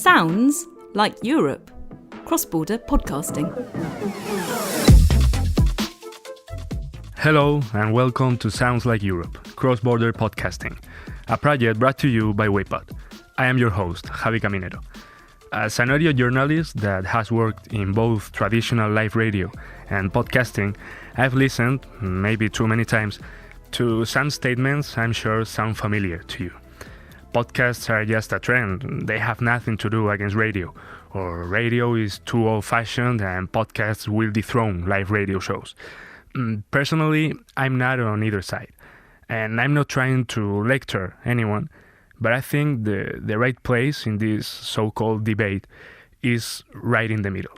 Sounds like Europe. Cross-border podcasting. Hello and welcome to Sounds Like Europe, Cross-Border Podcasting, a project brought to you by Waypod. I am your host, Javi Caminero. As an audio journalist that has worked in both traditional live radio and podcasting, I've listened, maybe too many times, to some statements I'm sure sound familiar to you. Podcasts are just a trend, they have nothing to do against radio, or radio is too old-fashioned and podcasts will dethrone live radio shows. Personally, I'm not on either side, and I'm not trying to lecture anyone, but I think the right place in this so-called debate is right in the middle.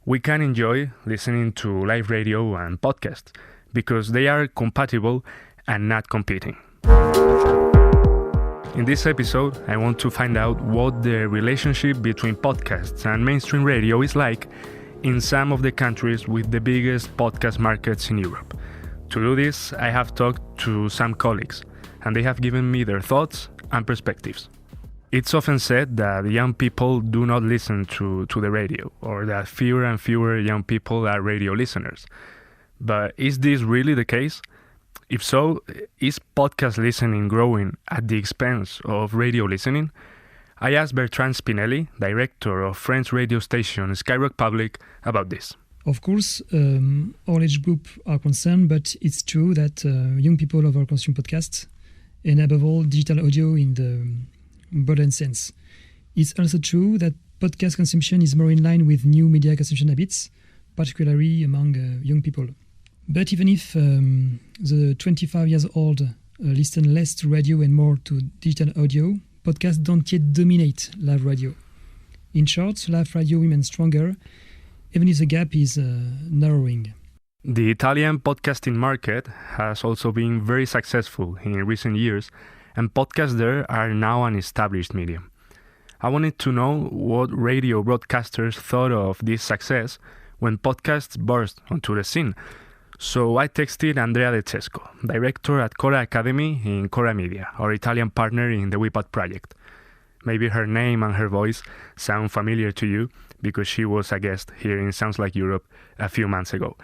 We can enjoy listening to live radio and podcasts because they are compatible and not competing. In this episode, I want to find out what the relationship between podcasts and mainstream radio is like in some of the countries with the biggest podcast markets in Europe. To do this, I have talked to some colleagues, and they have given me their thoughts and perspectives. It's often said that young people do not listen to the radio, or that fewer and fewer young people are radio listeners. But is this really the case? If so, is podcast listening growing at the expense of radio listening? I asked Bertrand Spinelli, director of French radio station Skyrock Public, about this. Of course, all age group are concerned, but it's true that young people consume podcasts, and above all, digital audio in the broader sense. It's also true that podcast consumption is more in line with new media consumption habits, particularly among young people. But even if the 25 years old listen less to radio and more to digital audio, podcasts don't yet dominate live radio. In short, live radio remains stronger, even if the gap is narrowing. The Italian podcasting market has also been very successful in recent years, and podcasts there are now an established medium. I wanted to know what radio broadcasters thought of this success when podcasts burst onto the scene. So I texted Andrea de Cesco, director at Chora Academy in Chora Media, our Italian partner in the Waypod project. Maybe her name and her voice sound familiar to you because she was a guest here in Sounds Like Europe a few months ago.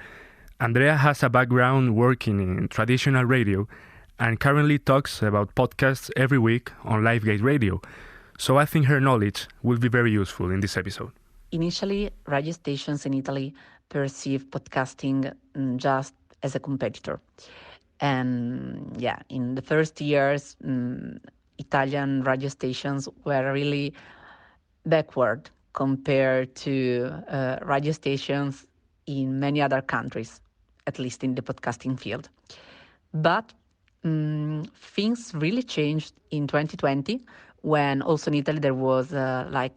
Andrea has a background working in traditional radio and currently talks about podcasts every week on LiveGate Radio. So I think her knowledge will be very useful in this episode. Initially, radio stations in Italy perceive podcasting just as a competitor. And in the first years, Italian radio stations were really backward compared to radio stations in many other countries, at least in the podcasting field. But things really changed in 2020 when also in Italy there was a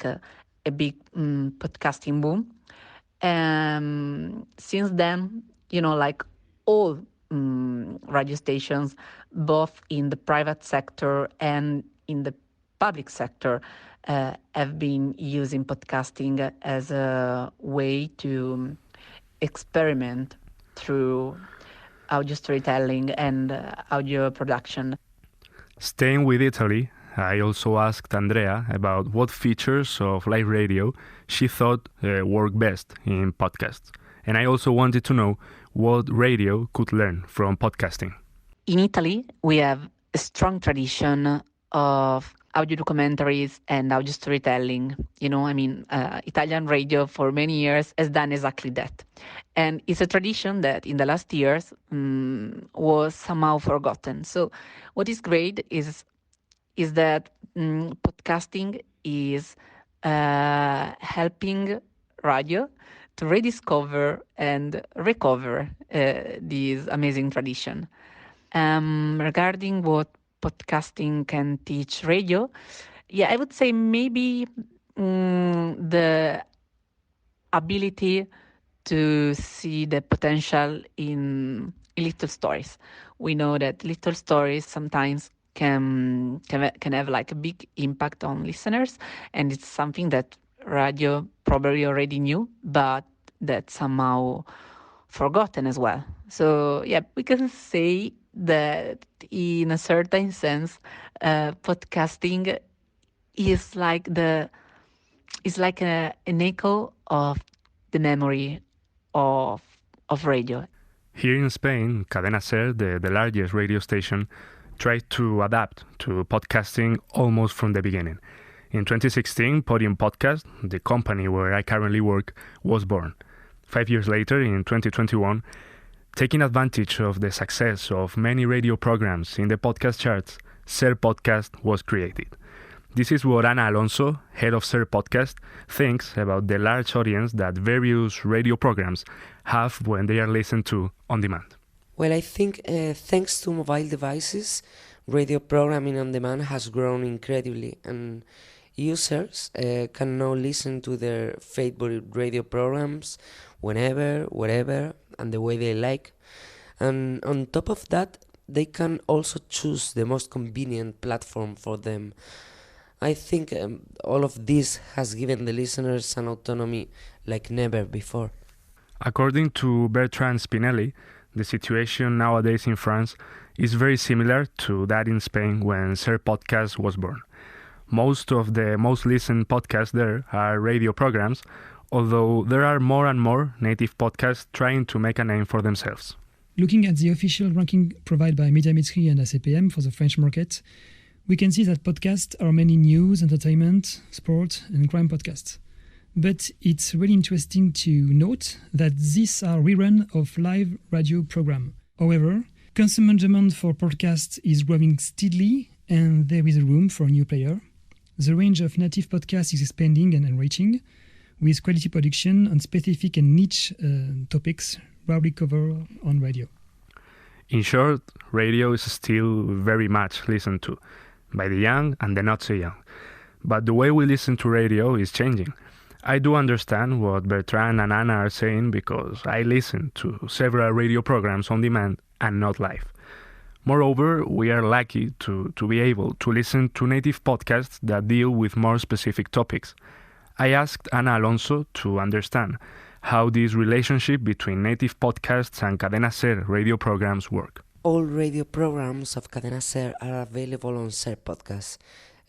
big podcasting boom. Since then, all radio stations, both in the private sector and in the public sector, have been using podcasting as a way to experiment through audio storytelling and audio production. Staying with Italy, I also asked Andrea about what features of live radio she thought work best in podcasts. And I also wanted to know what radio could learn from podcasting. In Italy, we have a strong tradition of audio documentaries and audio storytelling. Italian radio for many years has done exactly that. And it's a tradition that in the last years was somehow forgotten. So what is great is that podcasting is helping radio to rediscover and recover this amazing tradition. Regarding what podcasting can teach radio, I would say maybe the ability to see the potential in little stories. We know that little stories sometimes can have a big impact on listeners, and it's something that radio probably already knew, but that somehow forgotten as well. So we can say that in a certain sense, podcasting is like the is like an echo of the memory of radio. Here in Spain, Cadena SER, the largest radio station, tried to adapt to podcasting almost from the beginning. In 2016, Podium Podcast, the company where I currently work, was born. 5 years later, in 2021, taking advantage of the success of many radio programs in the podcast charts, SER Podcast was created. This is what Ana Alonso, head of SER Podcast, thinks about the large audience that various radio programs have when they are listened to on demand. Well, I think thanks to mobile devices, radio programming on demand has grown incredibly, and users can now listen to their favorite radio programs whenever, wherever, and the way they like. And on top of that, they can also choose the most convenient platform for them. I think all of this has given the listeners an autonomy like never before. According to Bertrand Spinelli, the situation nowadays in France is very similar to that in Spain when SER Podcast was born. Most of the most listened podcasts there are radio programs, although there are more and more native podcasts trying to make a name for themselves. Looking at the official ranking provided by Médiamétrie and ACPM for the French market, we can see that podcasts are mainly news, entertainment, sport, and crime podcasts. But it's really interesting to note that these are reruns of live radio programs. However, consumer demand for podcasts is growing steadily, and there is room for a new player. The range of native podcasts is expanding and enriching, with quality production on specific and niche topics rarely covered on radio. In short, radio is still very much listened to by the young and the not so young. But the way we listen to radio is changing. I do understand what Bertrand and Ana are saying because I listen to several radio programs on demand and not live. Moreover, we are lucky to be able to listen to native podcasts that deal with more specific topics. I asked Ana Alonso to understand how this relationship between native podcasts and Cadena SER radio programs work. All radio programs of Cadena SER are available on SER Podcast,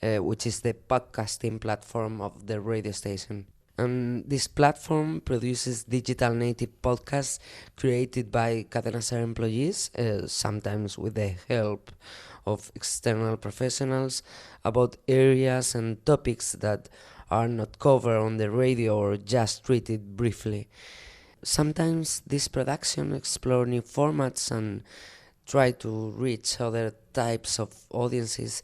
which is the podcasting platform of the radio station. And this platform produces digital native podcasts created by Cadena SER employees, sometimes with the help of external professionals, about areas and topics that are not covered on the radio or just treated briefly. Sometimes this production explore new formats and try to reach other types of audiences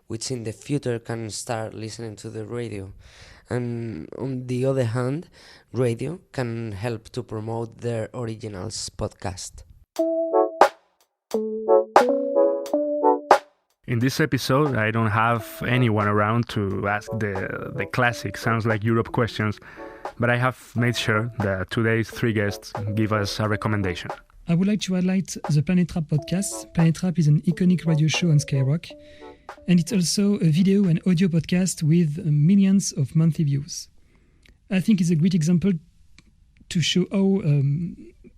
which in the future can start listening to the radio. And on the other hand, radio can help to promote their originals podcast. In this episode, I don't have anyone around to ask the classic Sounds Like Europe questions, but I have made sure that today's three guests give us a recommendation. I would like to highlight the Planet Rap podcast. Planet Rap is an iconic radio show on Skyrock, and it's also a video and audio podcast with millions of monthly views. I think it's a great example to show how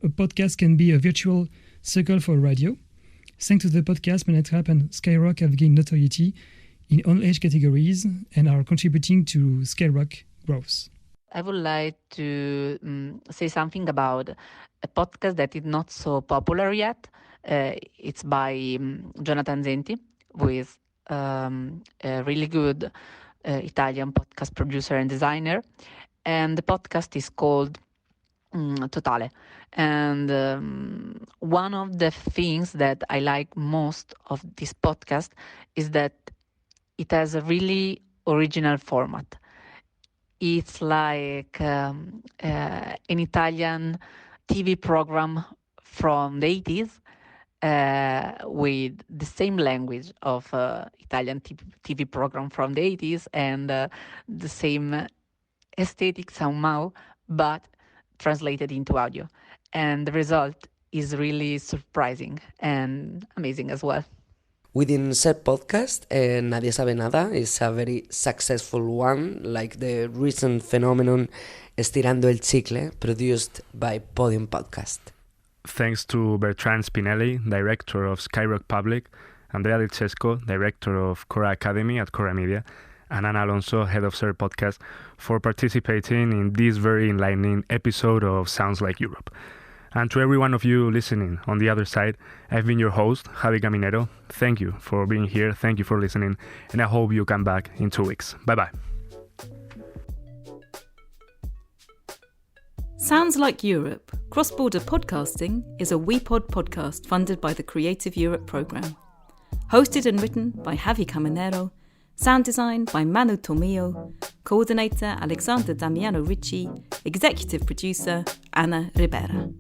a podcast can be a virtual circle for radio. Thanks to the podcast, Planet Rap and Skyrock have gained notoriety in all age categories and are contributing to Skyrock growth. I would like to say something about a podcast that is not so popular yet. It's by Jonathan Zenti, who is a really good Italian podcast producer and designer. And the podcast is called Totale. And one of the things that I like most of this podcast is that it has a really original format. It's like an Italian TV program from the 80s with the same language of Italian TV program from the 80s and the same aesthetic somehow, but translated into audio. And the result is really surprising and amazing as well. Within SER Podcast, Nadie Sabe Nada is a very successful one, like the recent phenomenon Estirando el Chicle, produced by Podium Podcast. Thanks to Bertrand Spinelli, director of Skyrock Public, Andrea de Cesco, director of Chora Academy at Chora Media, and Ana Alonso, head of CER Podcast, for participating in this very enlightening episode of Sounds Like Europe. And to every one of you listening on the other side, I've been your host, Javi Caminero. Thank you for being here. Thank you for listening. And I hope you come back in 2 weeks. Bye-bye. Sounds Like Europe, Cross-Border Podcasting is a WePod podcast funded by the Creative Europe programme. Hosted and written by Javi Caminero, sound design by Manu Tomillo, coordinator Alexander Damiano Ricci, executive producer Ana Ribera.